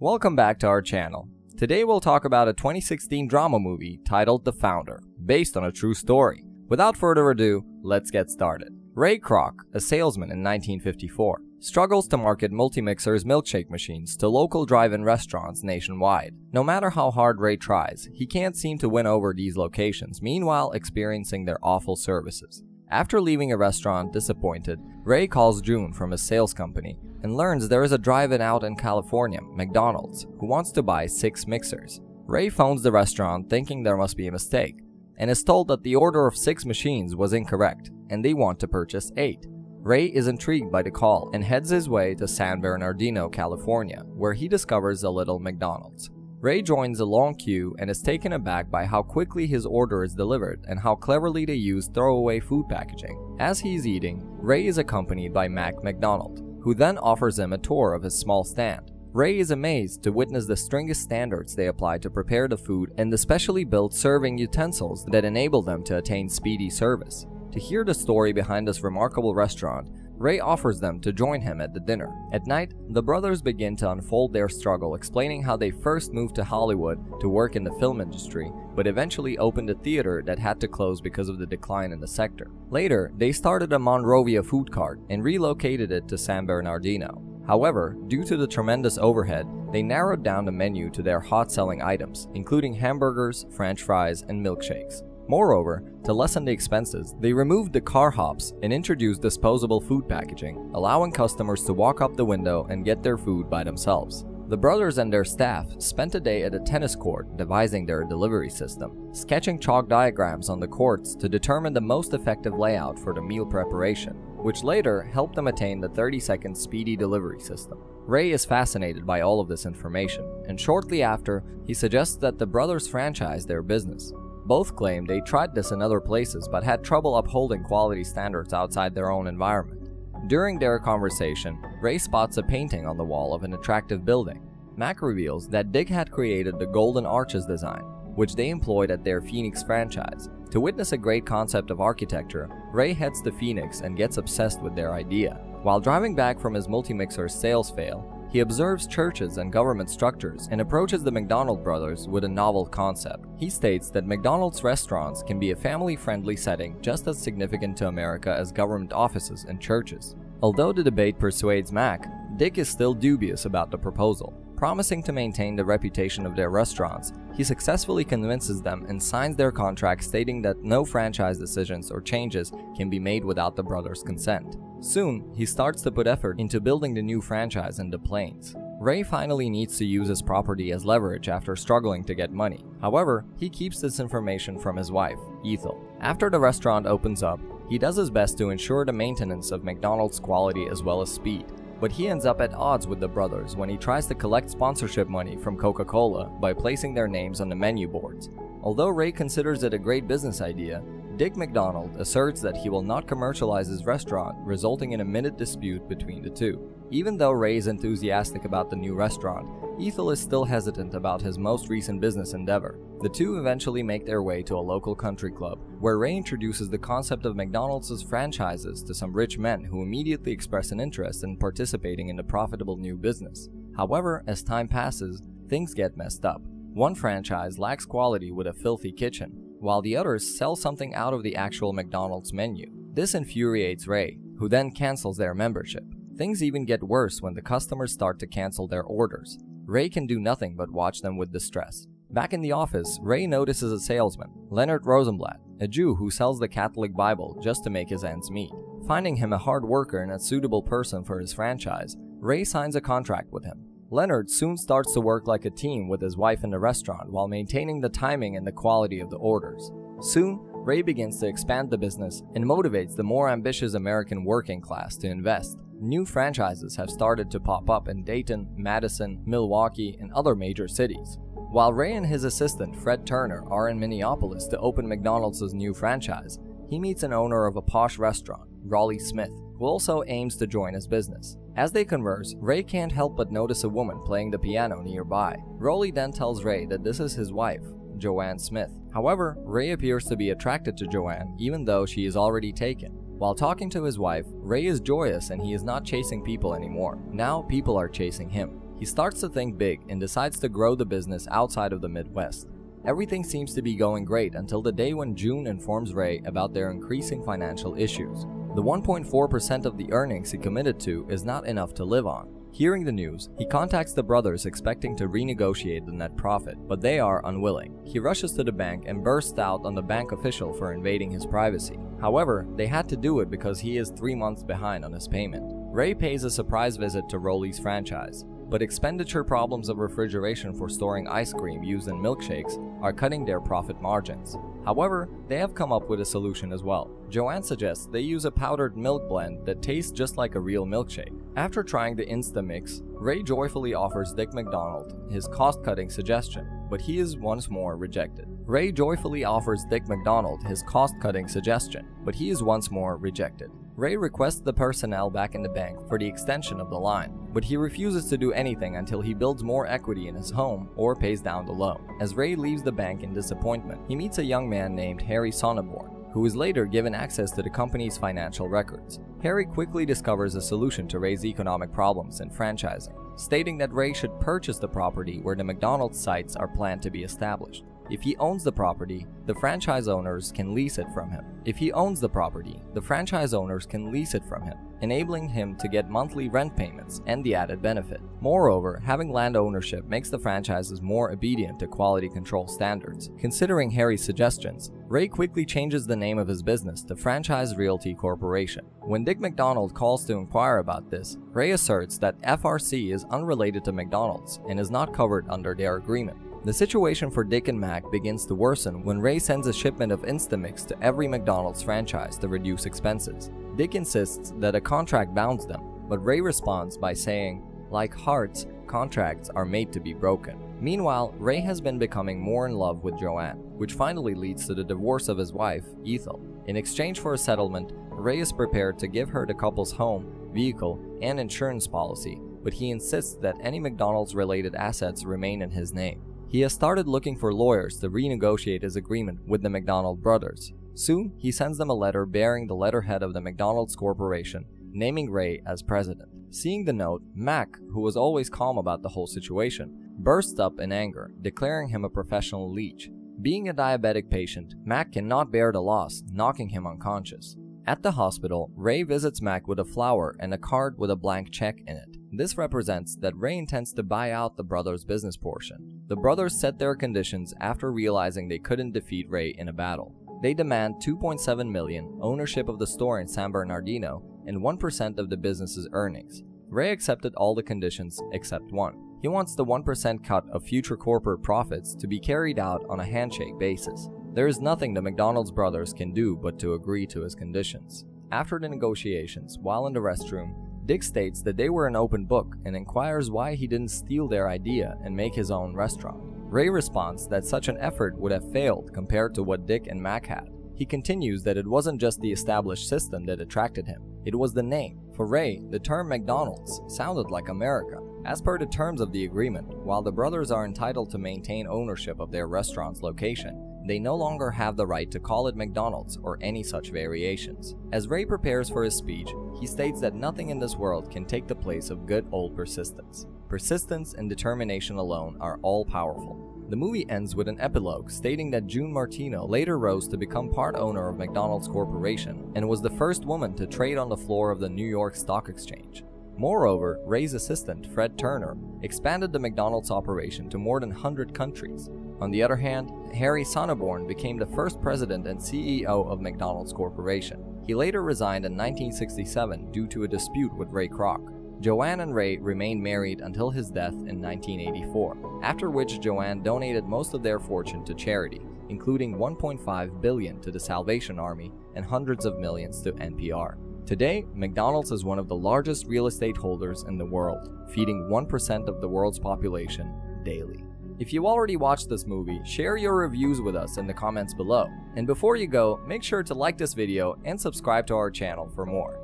Welcome back to our channel. Today we'll talk about a 2016 drama movie titled The Founder, based on a true story. Without further ado, let's get started. Ray Kroc, a salesman in 1954, struggles to market multimixers milkshake machines to local drive-in restaurants nationwide. No matter how hard Ray tries, he can't seem to win over these locations, meanwhile experiencing their awful services. After leaving a restaurant disappointed, Ray calls June from his sales company and learns there is a drive-in out in California, McDonald's, who wants to buy 6 mixers. Ray phones the restaurant thinking there must be a mistake, and is told that the order of 6 machines was incorrect, and they want to purchase 8. Ray is intrigued by the call and heads his way to San Bernardino, California, where he discovers a little McDonald's. Ray joins a long queue and is taken aback by how quickly his order is delivered and how cleverly they use throwaway food packaging. As he's eating, Ray is accompanied by Mac McDonald, who then offers him a tour of his small stand. Ray is amazed to witness the stringent standards they apply to prepare the food and the specially built serving utensils that enable them to attain speedy service. To hear the story behind this remarkable restaurant, Ray offers them to join him at the dinner. At night, the brothers begin to unfold their struggle, explaining how they first moved to Hollywood to work in the film industry, but eventually opened a theater that had to close because of the decline in the sector. Later, they started a Monrovia food cart and relocated it to San Bernardino. However, due to the tremendous overhead, they narrowed down the menu to their hot-selling items, including hamburgers, french fries, and milkshakes. Moreover, to lessen the expenses, they removed the car hops and introduced disposable food packaging, allowing customers to walk up the window and get their food by themselves. The brothers and their staff spent a day at a tennis court devising their delivery system, sketching chalk diagrams on the courts to determine the most effective layout for the meal preparation, which later helped them attain the 30-second speedy delivery system. Ray is fascinated by all of this information, and shortly after, he suggests that the brothers franchise their business. Both claim they tried this in other places but had trouble upholding quality standards outside their own environment. During their conversation, Ray spots a painting on the wall of an attractive building. Mac reveals that Dick had created the Golden Arches design, which they employed at their Phoenix franchise. To witness a great concept of architecture, Ray heads to Phoenix and gets obsessed with their idea. While driving back from his multimixer sales fail, he observes churches and government structures and approaches the McDonald brothers with a novel concept. He states that McDonald's restaurants can be a family-friendly setting just as significant to America as government offices and churches. Although the debate persuades Mac, Dick is still dubious about the proposal. Promising to maintain the reputation of their restaurants, he successfully convinces them and signs their contract stating that no franchise decisions or changes can be made without the brothers' consent. Soon, he starts to put effort into building the new franchise in the Plains. Ray finally needs to use his property as leverage after struggling to get money. However, he keeps this information from his wife, Ethel. After the restaurant opens up, he does his best to ensure the maintenance of McDonald's quality as well as speed. But he ends up at odds with the brothers when he tries to collect sponsorship money from Coca-Cola by placing their names on the menu boards. Although Ray considers it a great business idea, Dick McDonald asserts that he will not commercialize his restaurant, resulting in a minute dispute between the two. Even though Ray is enthusiastic about the new restaurant, Ethel is still hesitant about his most recent business endeavor. The two eventually make their way to a local country club, where Ray introduces the concept of McDonald's franchises to some rich men who immediately express an interest in participating in the profitable new business. However, as time passes, things get messed up. One franchise lacks quality with a filthy kitchen, while the others sell something out of the actual McDonald's menu. This infuriates Ray, who then cancels their membership. Things even get worse when the customers start to cancel their orders. Ray can do nothing but watch them with distress. Back in the office, Ray notices a salesman, Leonard Rosenblatt, a Jew who sells the Catholic Bible just to make his ends meet. Finding him a hard worker and a suitable person for his franchise, Ray signs a contract with him. Leonard soon starts to work like a team with his wife in the restaurant while maintaining the timing and the quality of the orders. Soon, Ray begins to expand the business and motivates the more ambitious American working class to invest. New franchises have started to pop up in Dayton, Madison, Milwaukee, and other major cities. While Ray and his assistant Fred Turner are in Minneapolis to open McDonald's new franchise, he meets an owner of a posh restaurant, Raleigh Smith, who also aims to join his business. As they converse, Ray can't help but notice a woman playing the piano nearby. Raleigh then tells Ray that this is his wife, Joanne Smith. However, Ray appears to be attracted to Joanne even though she is already taken. While talking to his wife, Ray is joyous and he is not chasing people anymore. Now people are chasing him. He starts to think big and decides to grow the business outside of the Midwest. Everything seems to be going great until the day when June informs Ray about their increasing financial issues. The 1.4% of the earnings he committed to is not enough to live on. Hearing the news, he contacts the brothers expecting to renegotiate the net profit, but they are unwilling. He rushes to the bank and bursts out on the bank official for invading his privacy. However, they had to do it because he is 3 months behind on his payment. Ray pays a surprise visit to Rolly's franchise, but expenditure problems of refrigeration for storing ice cream used in milkshakes are cutting their profit margins. However, they have come up with a solution as well. Joanne suggests they use a powdered milk blend that tastes just like a real milkshake. After trying the Instamix, Ray joyfully offers Dick McDonald his cost-cutting suggestion, but he is once more rejected. Ray joyfully offers Dick McDonald his cost-cutting suggestion, but he is once more rejected. Ray requests the personnel back in the bank for the extension of the line, but he refuses to do anything until he builds more equity in his home or pays down the loan. As Ray leaves the bank in disappointment, he meets a young man named Harry Sonneborn, who is later given access to the company's financial records. Harry quickly discovers a solution to Ray's economic problems in franchising, stating that Ray should purchase the property where the McDonald's sites are planned to be established. If he owns the property, the franchise owners can lease it from him. Enabling him to get monthly rent payments and the added benefit. Moreover, having land ownership makes the franchises more obedient to quality control standards. Considering Harry's suggestions, Ray quickly changes the name of his business to Franchise Realty Corporation. When Dick McDonald calls to inquire about this, Ray asserts that FRC is unrelated to McDonald's and is not covered under their agreement. The situation for Dick and Mac begins to worsen when Ray sends a shipment of Instamix to every McDonald's franchise to reduce expenses. Dick insists that a contract bounds them, but Ray responds by saying, "Like hearts, contracts are made to be broken." Meanwhile, Ray has been becoming more in love with Joanne, which finally leads to the divorce of his wife, Ethel. In exchange for a settlement, Ray is prepared to give her the couple's home, vehicle, and insurance policy, but he insists that any McDonald's-related assets remain in his name. He has started looking for lawyers to renegotiate his agreement with the McDonald brothers. Soon, he sends them a letter bearing the letterhead of the McDonald's Corporation, naming Ray as president. Seeing the note, Mac, who was always calm about the whole situation, bursts up in anger, declaring him a professional leech. Being a diabetic patient, Mac cannot bear the loss, knocking him unconscious. At the hospital, Ray visits Mac with a flower and a card with a blank check in it. This represents that Ray intends to buy out the brothers' business portion. The brothers set their conditions after realizing they couldn't defeat Ray in a battle. They demand $2.7 million, ownership of the store in San Bernardino, and 1% of the business's earnings. Ray accepted all the conditions except one. He wants the 1% cut of future corporate profits to be carried out on a handshake basis. There is nothing the McDonald's brothers can do but to agree to his conditions. After the negotiations, while in the restroom, Dick states that they were an open book and inquires why he didn't steal their idea and make his own restaurant. Ray responds that such an effort would have failed compared to what Dick and Mac had. He continues that it wasn't just the established system that attracted him, it was the name. For Ray, the term McDonald's sounded like America. As per the terms of the agreement, while the brothers are entitled to maintain ownership of their restaurant's location, they no longer have the right to call it McDonald's or any such variations. As Ray prepares for his speech, he states that nothing in this world can take the place of good old persistence. Persistence and determination alone are all-powerful. The movie ends with an epilogue stating that June Martino later rose to become part owner of McDonald's Corporation and was the first woman to trade on the floor of the New York Stock Exchange. Moreover, Ray's assistant, Fred Turner, expanded the McDonald's operation to more than 100 countries. On the other hand, Harry Sonneborn became the first president and CEO of McDonald's Corporation. He later resigned in 1967 due to a dispute with Ray Kroc. Joanne and Ray remained married until his death in 1984, after which Joanne donated most of their fortune to charity, including $1.5 billion to the Salvation Army and hundreds of millions to NPR. Today, McDonald's is one of the largest real estate holders in the world, feeding 1% of the world's population daily. If you already watched this movie, share your reviews with us in the comments below. And before you go, make sure to like this video and subscribe to our channel for more.